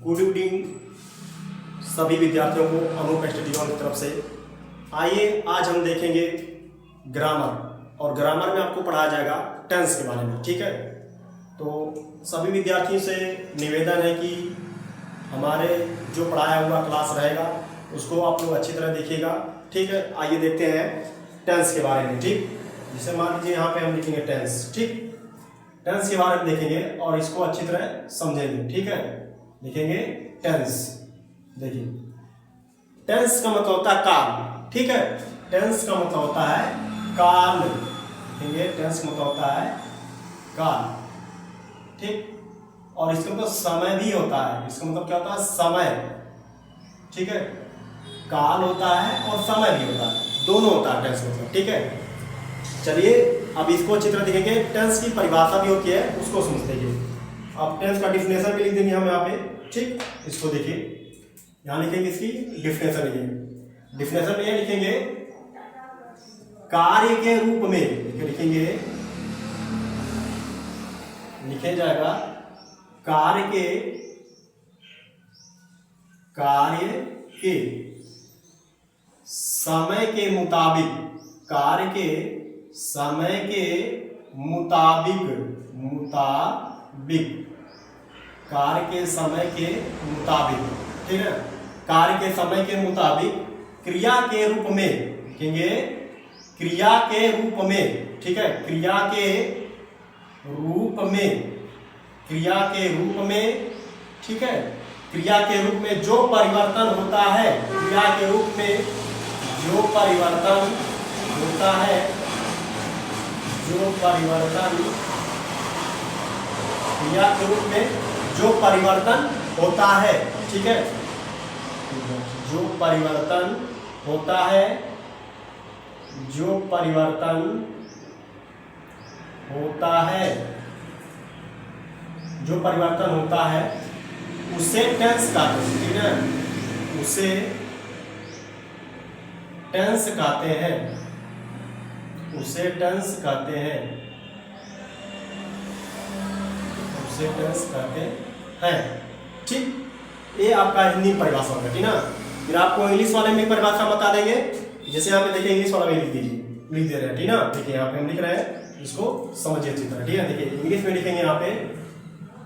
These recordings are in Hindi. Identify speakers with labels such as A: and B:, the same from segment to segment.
A: गुड इवनिंग सभी विद्यार्थियों को अनूप स्टडी की तरफ से। आइए आज हम देखेंगे ग्रामर, और ग्रामर में आपको पढ़ाया जाएगा टेंस के बारे में। ठीक है, तो सभी विद्यार्थियों से निवेदन है कि हमारे जो पढ़ाया हुआ क्लास रहेगा उसको आप लोग अच्छी तरह देखिएगा। ठीक है, आइए देखते हैं टेंस के बारे में। ठीक, जैसे मान लीजिए यहाँ पे हम लिखेंगे टेंस। ठीक, टेंस के बारे में देखेंगे और इसको अच्छी तरह समझेंगे। ठीक है, लिखेंगे टेंस। देखिए, टेंस का मतलब होता है काल। ठीक है, टेंस का मतलब होता है काल। लिखेंगे टेंस का मतलब होता है काल। ठीक, और इसका मतलब समय भी होता है। इसका मतलब क्या होता है? समय। ठीक है, काल होता है और समय भी होता है, दोनों होता है टेंस मतलब। ठीक है, चलिए अब इसको अच्छी तरह देखेंगे। टेंस की परिभाषा भी होती है, उसको समझते हैं। अब टेंस का डिफिनेशन भी लिख देंगे हम यहाँ पे। ठीक, इसको देखिए, यहाँ लिखेंगे इसकी डिफिनेशन। लिखेंगे डिफिनेशन में ये लिखेंगे कार्य के रूप में। लिखेंगे, लिखे जाएगा कार्य के समय के मुताबिक। कार्य के समय के मुताबिक। कार्य के समय के मुताबिक। ठीक है, कार्य के समय के मुताबिक क्रिया के रूप में। लिखेंगे क्रिया के रूप में। ठीक है, क्रिया के रूप में। क्रिया के रूप में। ठीक है, क्रिया के रूप में जो परिवर्तन होता है। क्रिया के रूप में जो परिवर्तन होता है। जो परिवर्तन, क्रिया के रूप में जो परिवर्तन होता है। ठीक है, जो परिवर्तन होता है। जो परिवर्तन होता है। जो परिवर्तन होता है उसे टेंस कहते हैं। ठीक है, उसे टेंस कहते हैं। उसे टेंस कहते हैं। उसे टेंस कहते हैं। ठीक, ये आपका हिंदी परिभाषा होगा। ठीक ना, फिर आपको इंग्लिश वाले में परिभाषा बता देंगे। जैसे यहाँ पे देखिए, इंग्लिश वाला में लिख दीजिए, लिख दे रहे हैं। ठीक ना, देखिए यहाँ पे हम लिख रहे हैं, इसको समझिए अच्छी तरह। ठीक है, देखिए इंग्लिश में लिखेंगे। यहाँ पे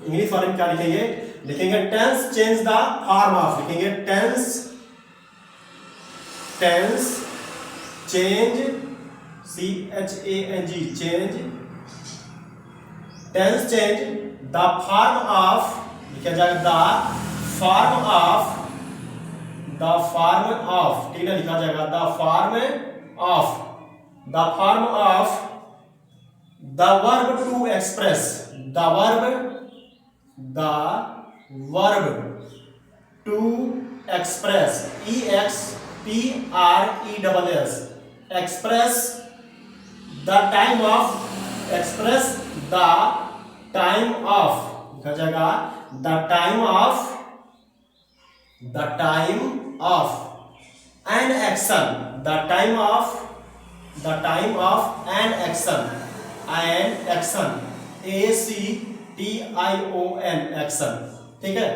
A: इंग्लिश वाले में क्या लिखेंगे? लिखेंगे tense change the form of. लिखेंगे tense change, CHANG, change. Tense change the form of. लिखा जाएगा the form of. The form of. ठीक है, लिखा जाएगा the form of. The form of the verb to express. The verb to express. EXPRESS, express the time of. Express the time of. लिखा जाएगा the time of. The time of an action. The time of. The time of an action. An action, ACTION, action. ठीक है,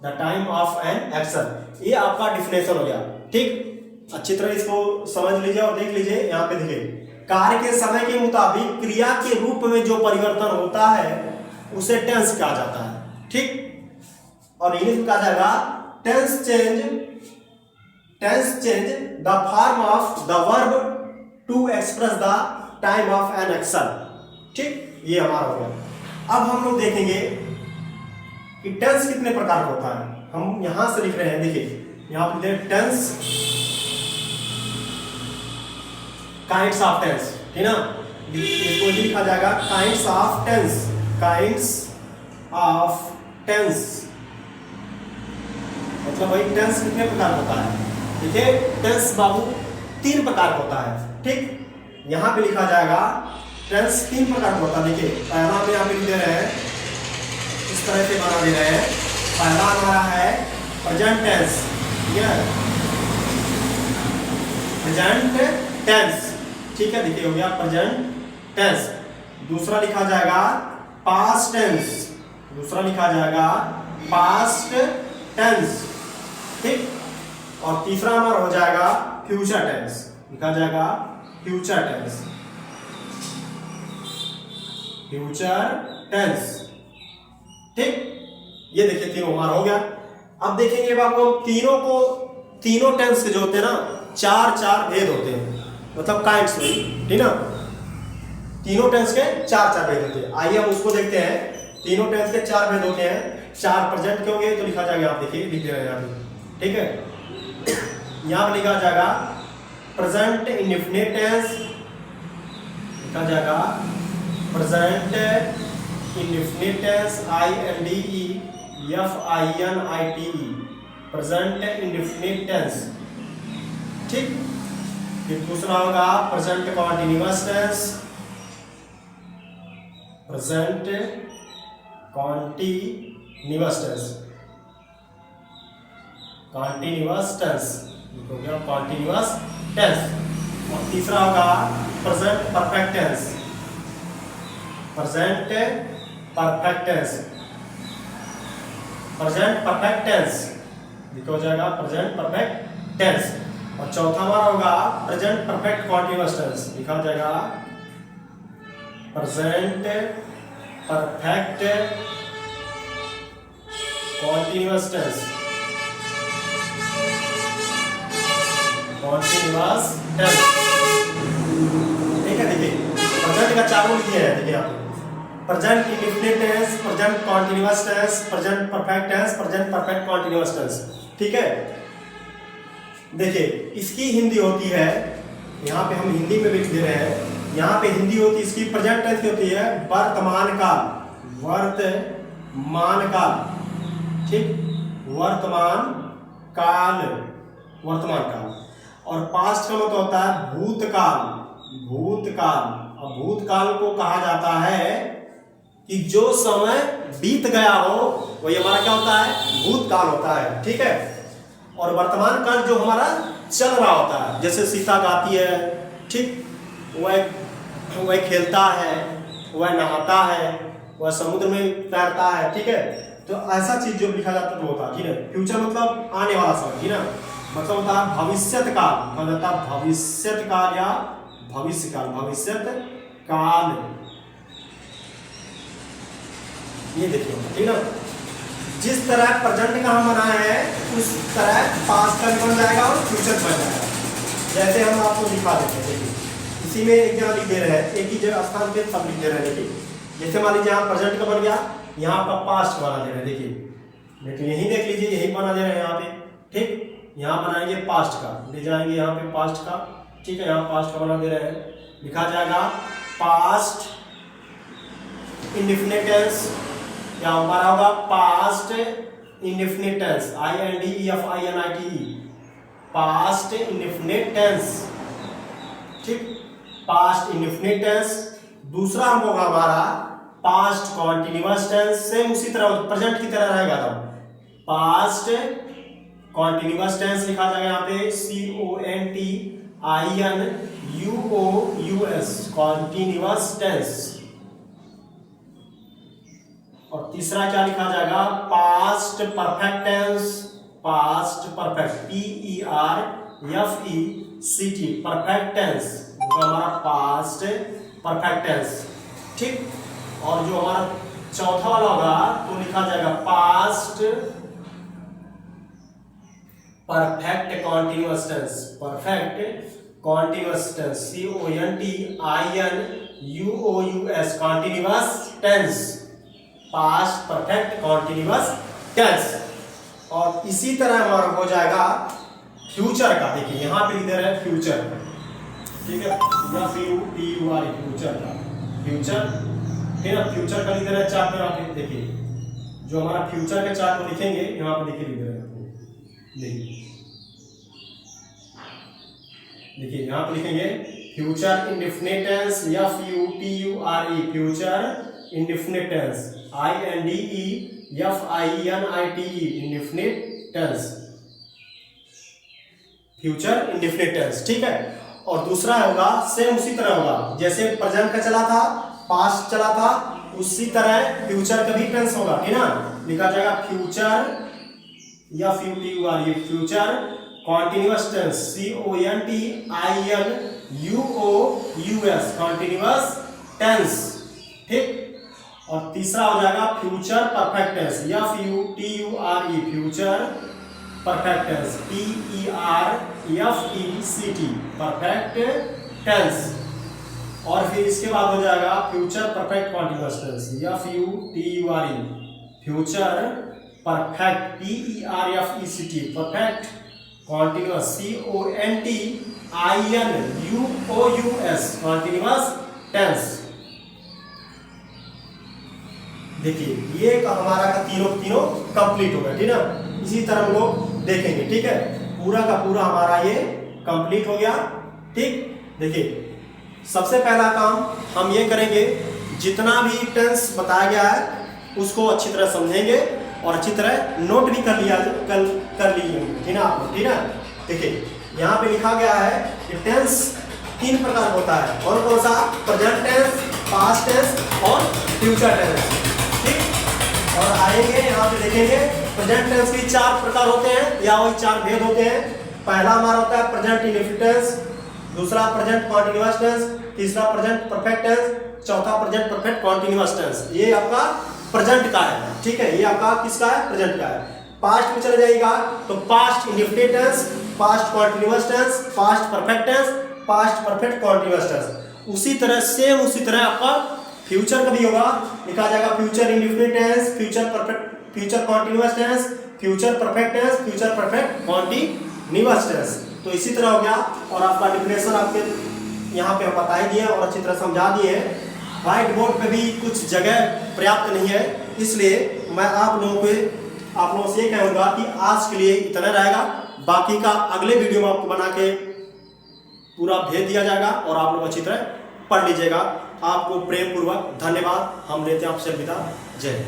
A: the time of an action. ये आपका डिफिनेशन हो गया। ठीक, अच्छी तरह इसको समझ लीजिए और देख लीजिए। यहाँ पे देखिए, कार्य के समय के मुताबिक क्रिया के रूप में जो परिवर्तन होता है उसे टेंस कहा जाता है। ठीक, और इंग्लिश में कहा जाएगा tense change the form of the verb to express the time of an action. ठीक, ये हमारा हो गया। अब हम लोग देखेंगे कि टेंस कितने प्रकार का होता है। हम यहां से लिख रहे हैं। देखिए यहां पर टेंस, काइंड्स ऑफ टेंस। ठीक ना, इसको लिखा जाएगा kinds of tense. Kinds of tense मतलब भाई टेंस कितने प्रकार का होता है। देखिए टेंस बाबू 3 प्रकार का होता है। ठीक, यहां पे लिखा जाएगा टेंस 3 प्रकार का होता है। देखिए पहला हम यहाँ पे लिख दे रहे हैं, इस तरह से बना दे रहे हैं। पहला हमारा है प्रेजेंट टेंस। ठीक है, प्रेजेंट टेंस। ठीक है, देखिए हो गया प्रेजेंट टेंस। दूसरा लिखा जाएगा पास्ट टेंस। दूसरा लिखा जाएगा पास्ट टेंस, ठीक। और तीसरा हमारा हो जाएगा फ्यूचर टेंस, लिखा जाएगा फ्यूचर टेंस, फ्यूचर टेंस, ठीक। ये देखिए तीनों हमारा हो गया। अब देखेंगे बाबू हम तीनों टेंस के जो होते हैं ना चार चार भेद होते हैं, मतलब काइंड्स में, ठीक ना। तीनों टेंस के चार चार भेद होते हैं। आइए हम उसको देखते हैं। तीनों टेंस के चार भेद होते हैं। चार प्रेजेंट के होंगे तो लिखा जाएगा, आप देखिए लिख दे रहे हैं यहाँ पे, ठीक है। यहाँ पे लिखा जाएगा प्रेजेंट इंडेफिनिट टेंस, लिखा जाएगा present indefinite tense, INDEFINITE, present indefinite tense, ठीक। फिर दूसरा होगा present continuous tense, present continuous tense, continuous tense, हो गया कॉन्टिन्यूअस टेंस। और तीसरा होगा present perfect tense, present perfect tense, present perfect tense, लिखा हो जाएगा प्रेजेंट परफेक्ट टेंस। और चौथा हमारा होगा प्रेजेंट परफेक्ट कॉन्टिन्यूअस टेंस, लिखा हो जाएगा present perfect continuous tense, continuous tense, ठीक है। देखिए प्रेजेंट का चारों लिखे हैं, देखिए आप present indefinite tense, present continuous tense, present perfect tense, present perfect continuous tense, ठीक है। देखिए इसकी हिंदी होती है, यहाँ पे हम हिंदी में लिख दे रहे हैं। यहाँ पे हिंदी होती है इसकी प्रेजेंट टेंस की होती है वर्तमान काल, वर्तमान काल, ठीक, वर्तमान काल, वर्तमान काल। और पास्ट का मतलब होता है भूतकाल, भूतकाल। और भूतकाल को कहा जाता है कि जो समय बीत गया हो वही हमारा क्या होता है, भूतकाल होता है, ठीक है। और वर्तमान काल जो हमारा चल रहा होता है, जैसे सीता गाती है, ठीक, वह खेलता है, वह नहाता है, वह समुद्र में तैरता है, ठीक है। तो ऐसा चीज जो लिखा जाता है तो होता है, ठीक है। फ्यूचर मतलब आने वाला समय, ठीक ना, मतलब होता है भविष्यत काल, कहा जाता है भविष्यत काल या भविष्य काल, भविष्यत काल, ये देखिए, ठीक ना। जिस तरह प्रेजेंट का हम बनाए हैं उस तरह पास्ट का भी बन जाएगा और फ्यूचर बन जाएगा। जैसे हम आपको दिखा देते हैं, देखिए इसी में एक जगह लिख दे रहे हैं, एक ही जगह स्थान पे सब लिख दे रहे हैं। देखिए जैसे मान लीजिए यहाँ प्रेजेंट का बन गया, यहाँ आपका पास्ट का बना दे रहे हैं, देखिए यही देख लीजिए, यही बना दे रहे हैं यहाँ पे, ठीक। यहाँ बनाएंगे पास्ट का, ले जाएंगे यहाँ पे पास्ट का, ठीक है। यहाँ पास्ट का बना दे रहे हैं, लिखा जाएगा पास्ट इंडेफिनिट टेंस, क्या हमारा होगा past indefinite tense, INDEFINITE, past indefinite tense, ठीक, पास्ट इंडेफिनिट टेंस। दूसरा हम होगा हमारा पास्ट कॉन्टिन्यूअस टेंस, सेम उसी तरह प्रेजेंट की तरह रहेगा, तो पास्ट कॉन्टिन्यूअस टेंस लिखा जाएगा यहाँ पे CONTINUOUS, कॉन्टिन्यूअस टेंस। और तीसरा क्या लिखा जाएगा past perfect tense, past perfect, PERFECT, perfect tense, हमारा पास्ट परफेक्ट टेंस, ठीक। और जो हमारा चौथा वाला होगा तो लिखा जाएगा past perfect continuous tense, perfect continuous tense, CONTINUOUS, continuous tense, past perfect continuous tense. और इसी तरह हमारा हो जाएगा फ्यूचर का, देखिए यहाँ पे इधर है फ्यूचर, ठीक है, FUTUR, फ्यूचर का, फ्यूचर, ठीक है। फ्यूचर का इधर है चार्ट में, आप देखिए जो हमारा फ्यूचर के चार्ट को लिखेंगे यहाँ पे देखिए इधर है, देखिए यहाँ पे लिखेंगे future indefinite tense, FUTURE, future indefinite tense, INDEFINITE, indefinite tense, future indefinite tense, ठीक है। और दूसरा होगा सेम उसी तरह होगा, जैसे प्रेजेंट का चला था, पास्ट चला था, उसी तरह फ्यूचर का भी टेंस होगा, ठीक ना। लिखा जाएगा future future continuous tense CONTINUOUS continuous tense, ठीक। और तीसरा हो जाएगा future perfect tense FUTURE future perfect tense PERFECT perfect tense. और फिर इसके बाद हो जाएगा future perfect continuous tense FUTURE future perfect PERFECT perfect continuous CONTINUOUS continuous tense. देखिए ये हमारा का तीनों कंप्लीट हो गया, ठीक है। इसी तरह हम लोग देखेंगे, ठीक है। पूरा का पूरा हमारा ये कंप्लीट हो गया, ठीक। देखिए सबसे पहला काम हम ये करेंगे, जितना भी टेंस बताया गया है उसको अच्छी तरह समझेंगे और अच्छी तरह नोट भी कर लीजिए, ठीक है आप लोग, ठीक है। देखिए यहाँ पे लिखा गया है कि टेंस 3 प्रकार होता है। कौन कौन सा? प्रेजेंट टेंस, पास्ट टेंस और फ्यूचर टेंस, ठीक। और आएंगे यहाँ पे देखेंगे प्रेजेंट टेंस के 4 प्रकार होते हैं या वही 4 भेद होते हैं। पहला हमारा होता है प्रेजेंट इंडेफिनिट टेंस, दूसरा प्रेजेंट कॉन्टिन्यूअस टेंस, तीसरा प्रेजेंट परफेक्ट टेंस, चौथा प्रेजेंट परफेक्ट कॉन्टिन्यूअस टेंस। ये आपका प्रेजेंट का है, ठीक है। ये आपका किसका है? प्रेजेंट का है। पास्ट में चले जाएगा तो past indefinite tense, past continuous tense, past perfect tense, past perfect continuous tense. उसी तरह उसी तरह आपका फ्यूचर का भी होगा, लिखा जाएगा future indefinite tense, future continuous tense, future perfect tense, future perfect continuous tense. तो इसी तरह हो गया। और आपका डेफिनेशन आपके यहाँ पे हम बता ही दिए और अच्छी तरह समझा दिए। व्हाइट बोर्ड पे भी कुछ जगह पर्याप्त नहीं है, इसलिए मैं आप लोगों से ये कहूँगा कि आज के लिए इतना रहेगा। बाकी का अगले वीडियो में आपको बना के पूरा भेज दिया जाएगा और आप लोग अच्छी तरह पढ़ लीजिएगा। आपको प्रेम पूर्वक धन्यवाद। हम लेते हैं आपसे विदा। जय हिंद।